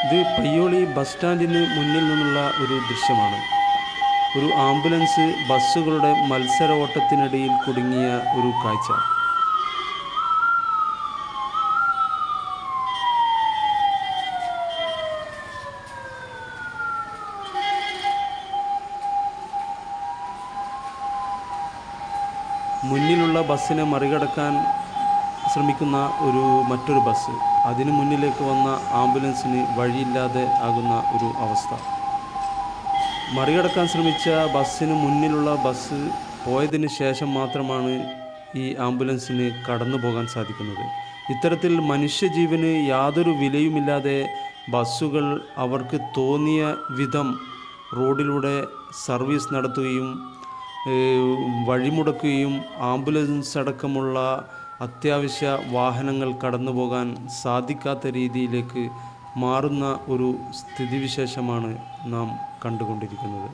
ഇത് പയ്യോളി ബസ് സ്റ്റാൻഡിന് മുന്നിൽ നിന്നുള്ള ഒരു ദൃശ്യമാണ്. ഒരു ആംബുലൻസ് ബസ്സുകളുടെ മത്സര ഓട്ടത്തിനിടയിൽ കുടുങ്ങിയ ഒരു കാഴ്ച. മുന്നിലുള്ള ബസ്സിനെ മറികടക്കാൻ ശ്രമിക്കുന്ന മറ്റൊരു ബസ്, അതിനു മുന്നിലേക്ക് വന്ന ആംബുലൻസിന് വഴിയില്ലാതെ ആകുന്ന ഒരു അവസ്ഥ. മറികടക്കാൻ ശ്രമിച്ച ബസ്സിന് മുന്നിലുള്ള ബസ് പോയതിന് ശേഷം മാത്രമാണ് ഈ ആംബുലൻസിന് കടന്നു പോകാൻ സാധിക്കുന്നത്. ഇത്തരത്തിൽ മനുഷ്യജീവന് യാതൊരു വിലയുമില്ലാതെ ബസ്സുകൾ അവർക്ക് തോന്നിയ വിധം റോഡിലൂടെ സർവീസ് നടത്തുകയും വഴിമുടക്കുകയും ആംബുലൻസ് അടക്കമുള്ള അത്യാവശ്യ വാഹനങ്ങൾ കടന്നു പോകാൻ സാധിക്കാത്ത രീതിയിലേക്ക് മാറുന്ന ഒരു സ്ഥിതിവിശേഷമാണ് നാം കണ്ടുകൊണ്ടിരിക്കുന്നത്.